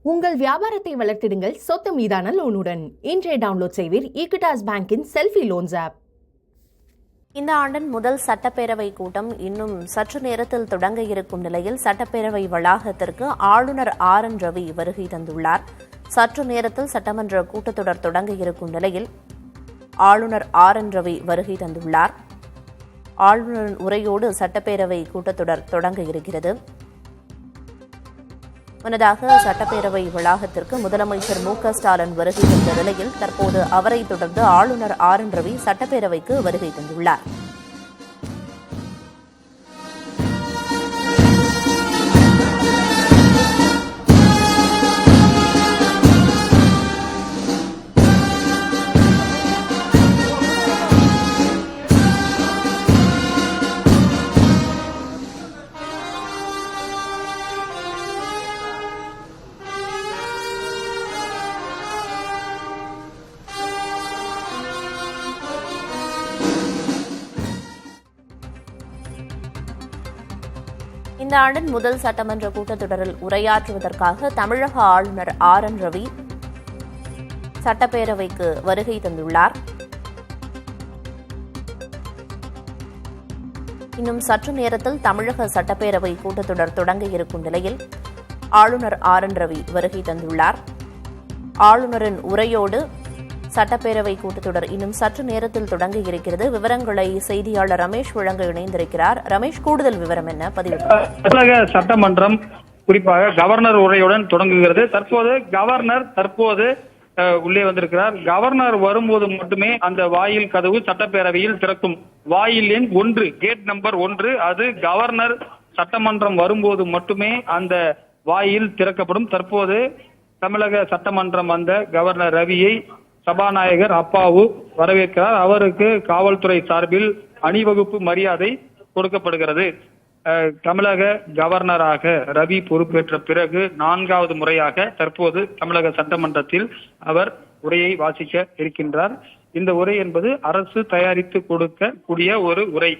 உங்கள் வியாபாரத்தை வளர்த்திடுங்கள் சொத்து மீதான லோனுடன். இன்றைய டவுன்லோட் செய்வீர் ஈக்விட்டாஸ் பேங்கின் செல்ஃபி லோன்ஸ் ஆப். இந்த ஆண்டின் முதல் சட்டப்பேரவை கூட்டம் இன்னும் சற்று நேரத்தில் தொடங்க இருக்கும் நிலையில் சட்டப்பேரவை வளாகத்திற்கு ஆளுநர் RN ரவி வருகை தந்துள்ளார். சற்று நேரத்தில் சட்டமன்ற கூட்டத்தொடர் தொடங்க இருக்கும் நிலையில் ஆளுநர் RN ரவி வருகை தந்துள்ளார். ஆளுநரின் உரையோடு சட்டப்பேரவை கூட்டத்தொடர் தொடங்க இருக்கிறது. முன்னதாக சட்டப்பேரவை வளாகத்திற்கு முதலமைச்சர் மு.க.ஸ்டாலின் வருகை தந்த நிலையில் தற்போது அவரை தொடர்ந்து ஆளுநர் RN ரவி சட்டப்பேரவைக்கு வருகை தந்துள்ளார். இந்த ஆண்டின் முதல் சட்டமன்ற கூட்டத்தொடரில் உரையாற்றுவதற்காக தமிழக ஆளுநர் RN ரவி சட்டப்பேரவைக்கு வருகை தந்துள்ளார். இன்னும் சற்று நேரத்தில் தமிழக சட்டப்பேரவை கூட்டத்தொடர் தொடங்க இருக்கும் நிலையில் ஆளுநர் RN ரவி வருகை தந்துள்ளார். ஆளுநரின் உரையோடு சட்டப்பேரவை கூட்டத்தொடர் இன்னும் சற்று நேரத்தில் தொடங்க இருக்கிறது. விவரங்களை செய்தியாளர் ரமேஷ் வழங்க இணைந்திருக்கிறார். ரமேஷ், கூடுதல் விவரம் என்ன? பதிவு. தமிழக சட்டமன்றம் குறிப்பாக கவர்னர் உரையுடன் தொடங்குகிறது. கவர்னர் உள்ளே வந்திருக்கிறார். கவர்னர் வரும்போது மட்டுமே அந்த வாயில் கதவு சட்டப்பேரவையில் திறக்கும். வாயில் எண் 1, கேட் நம்பர் 1, அது கவர்னர் சட்டமன்றம் வரும்போது மட்டுமே அந்த வாயில் திறக்கப்படும். தற்போது தமிழக சட்டமன்றம் வந்த கவர்னர் ரவியை சபாநாயகர் அப்பாவு வரவேற்கிறார். அவருக்கு காவல்துறை சார்பில் அணிவகுப்பு மரியாதை கொடுக்கப்படுகிறது. தமிழக கவர்னராக ரவி பொறுப்பேற்ற பிறகு 4வது முறையாக தற்போது தமிழக சட்டமன்றத்தில் அவர் உரையை வாசிக்க இருக்கின்றார். இந்த உரை என்பது அரசு தயாரித்து கொடுக்கக்கூடிய ஒரு உரை.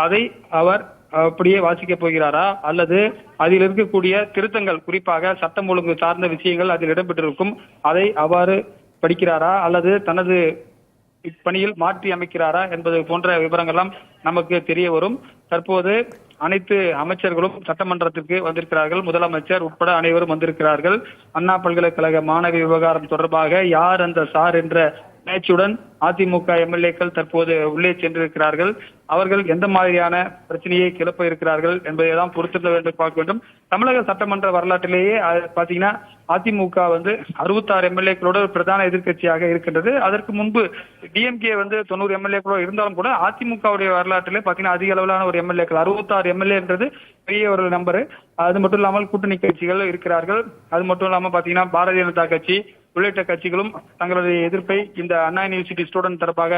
அதை அவர் அப்படியே வாசிக்க போகிறாரா அல்லது அதில் இருக்கக்கூடிய திருத்தங்கள், குறிப்பாக சட்டம் ஒழுங்கு சார்ந்த விஷயங்கள் அதில் இடம்பெற்றிருக்கும், அதை அவ்வாறு படிக்கிறாரா அல்லது தனது பணியில் மாற்றி அமைக்கிறாரா என்பது போன்ற விவரங்கள்லாம் நமக்கு தெரிய வரும். தற்போது அனைத்து அமைச்சர்களும் சட்டமன்றத்திற்கு வந்திருக்கிறார்கள். முதலமைச்சர் உட்பட அனைவரும் வந்திருக்கிறார்கள். அண்ணா பல்கலைக்கழக மாணவி விவகாரம் தொடர்பாக யார் அந்த சார் என்ற பேச்சுடன் அதிமுக எம்எல்ஏக்கள் தற்போது உள்ளே சென்றிருக்கிறார்கள். அவர்கள் எந்த மாதிரியான பிரச்சனையை கிளப்ப இருக்கிறார்கள் என்பதை தான் பொறுத்திருந்த வேண்டும், பார்க்க வேண்டும். தமிழக சட்டமன்ற வரலாற்றிலேயே பாத்தீங்கன்னா அதிமுக 66 எம்எல்ஏக்களோட பிரதான எதிர்கட்சியாக இருக்கின்றது. அதற்கு முன்பு டிஎம்கே 90 எம்எல்ஏக்களோட இருந்தாலும் கூட அதிமுகவுடைய வரலாற்றிலே பாத்தீங்கன்னா அதிக அளவிலான ஒரு எம்எல்ஏக்கள் 66 எம்எல்ஏன்றது பெரிய ஒரு நம்பரு. அது மட்டும் இல்லாமல் கூட்டணி கட்சிகள் இருக்கிறார்கள். அது மட்டும் இல்லாமல் பாத்தீங்கன்னா பாரதிய ஜனதா கட்சி உள்ளிட்ட கட்சிகளும் தங்களுடைய எதிர்ப்பை இந்த அண்ணா யூனிவர்சிட்டி ஸ்டூடெண்ட் தரப்பாக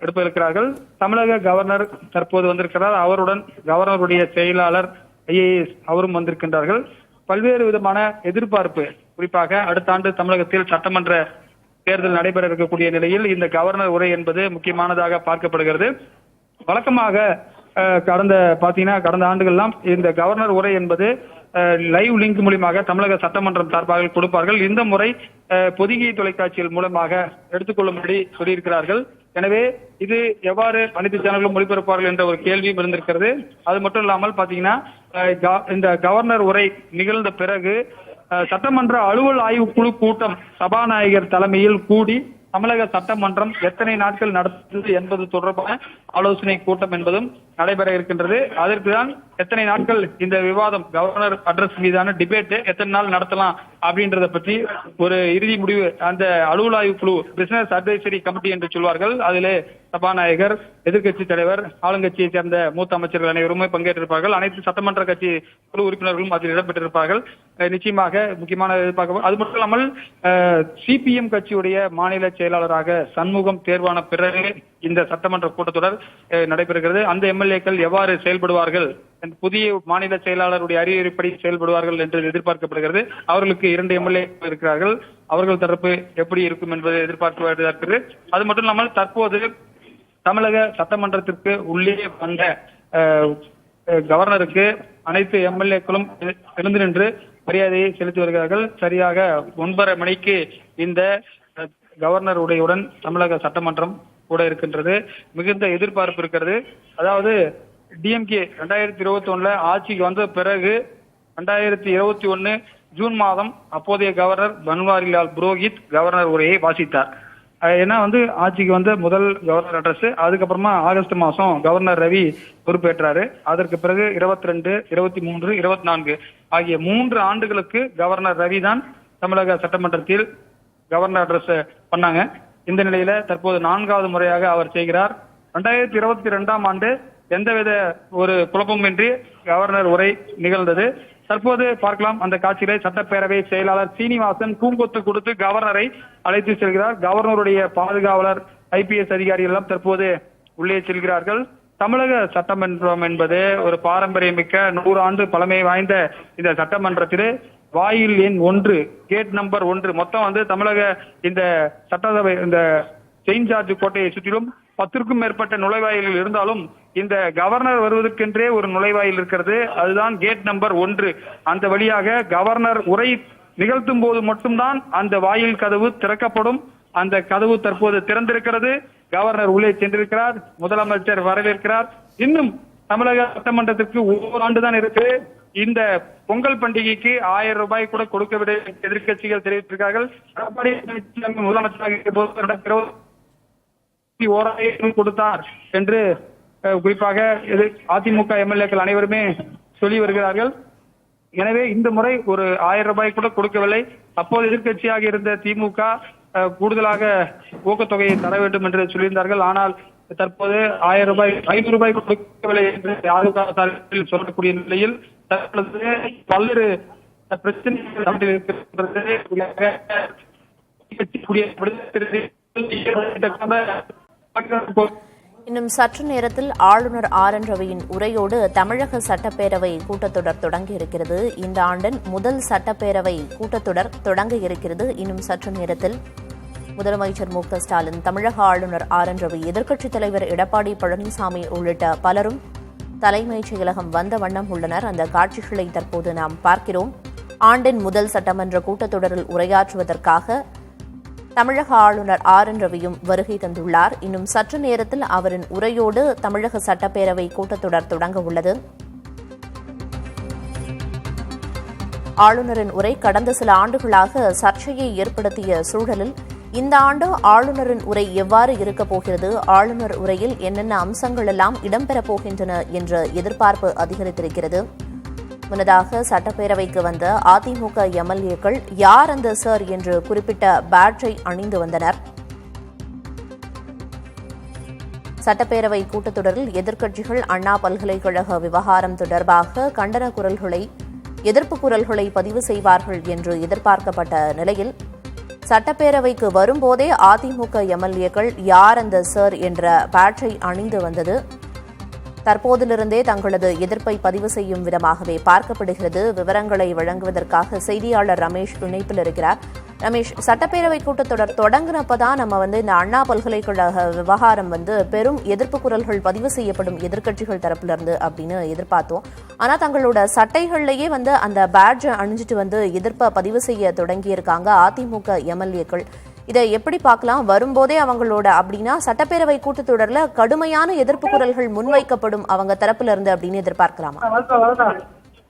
எடுப்ப இருக்கிறார்கள். தமிழக கவர்னர் தற்போது வந்திருக்கிறார். அவருடன் கவர்னருடைய செயலாளர் IAS அவரும் வந்திருக்கின்றார்கள். பல்வேறு விதமான எதிர்பார்ப்பு, குறிப்பாக அடுத்த ஆண்டு தமிழகத்தில் சட்டமன்ற தேர்தல் நடைபெற இருக்கக்கூடிய நிலையில் இந்த கவர்னர் உரை என்பது முக்கியமானதாக பார்க்கப்படுகிறது. வழக்கமாக கடந்த ஆண்டுகள்லாம் இந்த கவர்னர் உரை என்பது லைவ் லிங்க் மூலமாக தமிழக சட்டமன்றம் சார்பாக கொடுப்பார்கள். இந்த முறை பொதிகை தொலைக்காட்சியில் மூலமாக எடுத்துக்கொள்ளும்படி சொல்லியிருக்கிறார்கள். எனவே இது எவ்வாறு அனைத்து சேனல்களும் ஒளிபரப்பார்கள் என்ற ஒரு கேள்வியும் இருந்திருக்கிறது. அது மட்டும் இல்லாமல் பாத்தீங்கன்னா இந்த கவர்னர் உரை நிகழ்ந்த பிறகு சட்டமன்ற அலுவல் ஆய்வுக்குழு கூட்டம் சபாநாயகர் தலைமையில் கூடி தமிழக சட்டமன்றம் எத்தனை நாட்கள் நடந்தது என்பது தொடர்பான ஆலோசனை கூட்டம் என்பதும் நடைபெற இருக்கின்றது. அதற்குதான் எத்தனை நாட்கள் இந்த விவாதம், கவர்னர் அட்ரஸ் மீதான டிபேட் எத்தனை நாள் நடத்தலாம் அப்படின்றத பற்றி ஒரு இறுதி முடிவு அந்த அலுவல் ஆய்வு குழு, பிசினஸ் அட்வைசரி கமிட்டி என்று சொல்வார்கள், அதிலே சபாநாயகர், எதிர்கட்சி தலைவர், ஆளுங்கட்சியை சேர்ந்த மூத்த அமைச்சர்கள் அனைவருமே பங்கேற்றிருப்பார்கள். அனைத்து சட்டமன்ற கட்சி குழு உறுப்பினர்களும் அதில் இடம்பெற்றிருப்பார்கள். நிச்சயமாக முக்கியமான எதிர்பார்க்க. அது மட்டும் இல்லாமல் CPM கட்சியுடைய மாநில செயலாளராக சண்முகம் தேர்வான பிறகு இந்த சட்டமன்ற கூட்டத்தொடர் நடைபெறுகிறது. அந்த எம்எல்ஏக்கள் எவ்வாறு செயல்படுவார்கள், புதிய மாநில செயலாளருடைய அறிவுரைப்படி செயல்படுவார்கள் என்று எதிர்பார்க்கப்படுகிறது. அவர்களுக்கு 2 எம்எல்ஏ இருக்கிறார்கள். அவர்கள் தரப்பு எப்படி இருக்கும் என்பதை எதிர்பார்க்கிறது. அது மட்டும் இல்லாமல் தற்போது தமிழக சட்டமன்றத்திற்கு உள்ளே வந்த கவர்னருக்கு அனைத்து எம்எல்ஏக்களும் எழுந்து நின்று மரியாதையை செலுத்தி வருகிறார்கள். சரியாக 9:30 மணிக்கு இந்த கவர்னர் உரையுடன் தமிழக சட்டமன்றம் கூட இருக்கின்றது. மிகுந்த எதிர்பார்ப்பு இருக்கிறது. அதாவது டிஎம்கே 2021 ஆட்சிக்கு வந்த பிறகு 2021 ஜூன் மாதம் அப்போதைய கவர்னர் பன்வாரிலால் புரோஹித் கவர்னர் உரையை வாசித்தார். ஏன்னா ஆட்சிக்கு வந்த முதல் கவர்னர் அட்ரஸ். அதுக்கப்புறமா ஆகஸ்ட் மாசம் கவர்னர் ரவி பொறுப்பேற்றாரு. அதற்கு பிறகு 22, 23, 24 ஆகிய 3 ஆண்டுகளுக்கு கவர்னர் ரவி தான் தமிழக சட்டமன்றத்தில் கவர்னர் அட்ரஸ் பண்ணாங்க. இந்த நிலையில தற்போது 4வது முறையாக அவர் செய்கிறார். 2022 ஆண்டு எந்தவித ஒரு குழப்பமின்றி கவர்னர் உரை நிகழ்ந்தது. தற்போது பார்க்கலாம் அந்த காட்சிகளை. சட்டப்பேரவை செயலாளர் சீனிவாசன் பூங்கொத்து கொடுத்து கவர்னரை அழைத்து செல்கிறார். கவர்னருடைய பாதுகாவலர் ஐபிஎஸ் அதிகாரிகள் எல்லாம் தற்போது உள்ளே செல்கிறார்கள். தமிழக சட்டமன்றம் என்பது ஒரு பாரம்பரியமிக்க 100 ஆண்டு பழமை வாய்ந்த இந்த சட்டமன்றத்திலே வாயில் எண் 1, கேட் நம்பர் 1 மொத்தம் தமிழக இந்த சட்டசபை இந்த செயின்ட் ஜார்ஜ் கோட்டையை சுற்றிலும் 10க்கும் மேற்பட்ட நுழைவாயில்கள் இருந்தாலும் இந்த கவர்னர் வருவதற்கென்றே ஒரு நுழைவாயில் இருக்கிறது. அதுதான் கேட் நம்பர் 1. அந்த வழியாக கவர்னர் உரை நிகழ்த்தும் போது மட்டும்தான் அந்த வாயில் கதவு திறக்கப்படும். அந்த கதவு தற்போது திறந்திருக்கிறது. கவர்னர் உள்ளே சென்றிருக்கிறார். முதலமைச்சர் வரவேற்கிறார். இன்னும் தமிழக சட்டமன்றத்திற்கு 1 ஆண்டு தான் இருக்கு. இந்த பொங்கல் பண்டிகைக்கு 1000 ரூபாய் கூட கொடுக்கவில்லை எதிர்கட்சிகள் தெரிவித்திருக்கிறார்கள். முதலமைச்சராக 1000 கொடுத்தார் என்று குறிப்பாக அதிமுக எம்எல்ஏக்கள் அனைவருமே சொல்லி வருகிறார்கள். எனவே இந்த முறை ஒரு 1000 ரூபாய் கூட கொடுக்கவில்லை. அப்போது எதிர்கட்சியாக இருந்த திமுக கூடுதலாக ஊக்கத்தொகையை தர வேண்டும் என்று சொல்லியிருந்தார்கள். ஆனால் தற்போது 1000 ரூபாய் 500 ரூபாய் கொடுக்கவில்லை என்று அதிமுக சார்பில் சொல்லக்கூடிய நிலையில் தற்பொழுது பல்வேறு பிரச்சனைகள் இன்னும் சற்று நேரத்தில் ஆளுநர் RN ரவியின் உரையோடு தமிழக சட்டப்பேரவை கூட்டத்தொடர் தொடங்க இருக்கிறது. இந்த ஆண்டின் முதல் சட்டப்பேரவை கூட்டத்தொடர் தொடங்க இருக்கிறது. இன்னும் சற்று நேரத்தில் முதலமைச்சர் மு க ஸ்டாலின், தமிழக ஆளுநர் RN ரவி, எதிர்க்கட்சித் தலைவர் எடப்பாடி பழனிசாமி உள்ளிட்ட பலரும் தலைமைச் செயலகம் வந்த வண்ணம் உள்ளனர். அந்த காட்சிகளை தற்போது நாம் பார்க்கிறோம். ஆண்டின் முதல் சட்டமன்ற கூட்டத்தொடரில் உரையாற்றுவதற்காக தமிழக ஆளுநர் RN ரவியும் வருகை தந்துள்ளார். இன்னும் சற்று நேரத்தில் அவரின் உரையோடு தமிழக சட்டப்பேரவை கூட்டத்தொடர் தொடங்க உள்ளது. ஆளுநரின் உரை கடந்த சில ஆண்டுகளாக சர்ச்சையை ஏற்படுத்திய சூழலில் இந்த ஆண்டு ஆளுநரின் உரை எவ்வாறு இருக்கப் போகிறது, ஆளுநர் உரையில் என்னென்ன அம்சங்கள் எல்லாம் இடம்பெறப் போகின்றன என்ற எதிர்பார்ப்பு அதிகரித்திருக்கிறது. முன்னதாக சட்டப்பேரவைக்கு வந்த அதிமுக எம்எல்ஏக்கள் யார் அந்த சார் என்று குறிப்பிட்ட பேட்ஜை அணிந்து வந்தனர். சட்டப்பேரவை கூட்டத்தொடரில் எதிர்க்கட்சிகள் அண்ணா பல்கலைக்கழக விவகாரம் தொடர்பாக கண்டன குரல்களை, எதிர்ப்பு குரல்களை பதிவு செய்வார்கள் என்று எதிர்பார்க்கப்பட்ட நிலையில் சட்டப்பேரவைக்கு வரும்போதே அதிமுக எம்எல்ஏக்கள் யார் அந்த சார் என்ற பேட்ஜை அணிந்து வந்தது தற்போதிலிருந்தே தங்களது எதிர்ப்பை பதிவு செய்யும் விதமாகவே பார்க்கப்படுகிறது. விவரங்களை வழங்குவதற்காக செய்தியாளர் ரமேஷ் இணைப்பில் இருக்கிறார். ரமேஷ், சட்டப்பேரவை கூட்டத்தொடர் தொடங்கினப்பதான் நம்ம இந்த அண்ணா பல்கலைக்கழக விவகாரம் பெரும் எதிர்ப்பு குரல்கள் பதிவு செய்யப்படும் எதிர்க்கட்சிகள் தரப்பிலிருந்து அப்படின்னு எதிர்பார்த்தோம். ஆனா தங்களோட சட்டைகள்லயே அந்த பேட்ஜ் அணிஞ்சிட்டு எதிர்ப்பை பதிவு செய்ய தொடங்கியிருக்காங்க அதிமுக எம்எல்ஏக்கள். இதை எப்படி பார்க்கலாம்? வரும்போதே அவங்களோட அப்படின்னா சட்டப்பேரவை கூட்டத்தொடர்ல கடுமையான எதிர்ப்பு குரல்கள் முன்வைக்கப்படும் அவங்க தரப்புல இருந்து அப்படின்னு எதிர்பார்க்கலாமா?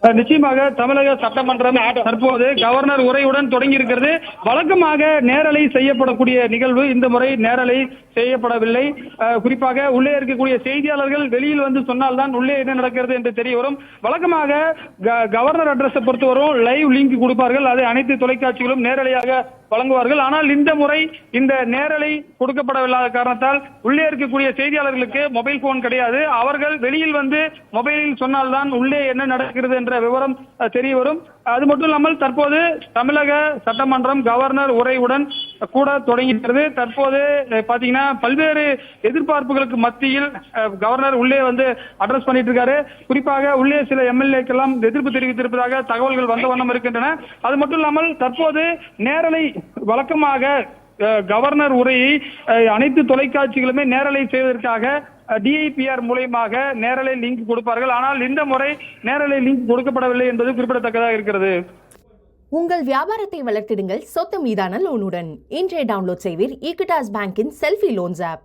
நிச்சயமாக தமிழக சட்டமன்றம் தற்போது கவர்னர் உரையுடன் தொடங்கி இருக்கிறது. வழக்கமாக நேரலை செய்யப்படக்கூடிய நிகழ்வு இந்த முறை நேரலை செய்யப்படவில்லை. குறிப்பாக உள்ளே இருக்கக்கூடிய செய்தியாளர்கள் வெளியில் சொன்னால்தான் உள்ளே என்ன நடக்கிறது என்று தெரிய வரும். வழக்கமாக கவர்னர் அட்ரஸை பொறுத்தவரும் லைவ் லிங்க் கொடுப்பார்கள். அதை அனைத்து தொலைக்காட்சிகளும் நேரலையாக வழங்குவார்கள். ஆனால் இந்த முறை இந்த நேரலை கொடுக்கப்படவில்லாத காரணத்தால் உள்ளே இருக்கக்கூடிய செய்தியாளர்களுக்கு மொபைல் போன் கிடையாது. அவர்கள் வெளியில் மொபைலில் சொன்னால்தான் உள்ளே என்ன நடக்கிறது என்ற விவரம் தெரிய வரும். அது மட்டும் இல்லாமல் தற்போது தமிழக சட்டமன்றம் கவர்னர் உரையுடன் கூட தொடங்கியிருக்கிறது. தற்போது பாத்தீங்கன்னா பல்வேறு எதிர்பார்ப்புகளுக்கு மத்தியில் கவர்னர் உள்ளே அட்ரஸ் பண்ணிட்டு இருக்காரு. குறிப்பாக உள்ளே சில எம்எல்ஏக்கெல்லாம் எதிர்ப்பு தெரிவித்திருப்பதாக தகவல்கள் வந்த வண்ணம் இருக்கின்றன. அது மட்டும் இல்லாமல் தற்போது நேரலை வழக்கமாக கவர்னர் உரையை அனைத்து தொலைக்காட்சிகளுமே நேரலை செய்வதற்காக DIPR மூலமாக நேரலை லிங்க் கொடுப்பார்கள். ஆனால் இந்த முறை நேரலை லிங்க் கொடுக்கப்படவில்லை என்பது குறிப்பிடத்தக்கதாக இருக்கிறது. உங்கள் வியாபாரத்தை வளர்த்திடுங்கள் சொத்து மீதான லோனுடன். இன்றே டவுன்லோட் செய்வீர் ஈக்விட்டாஸ் பேங்கின் செல்ஃபி லோன்ஸ் ஆப்.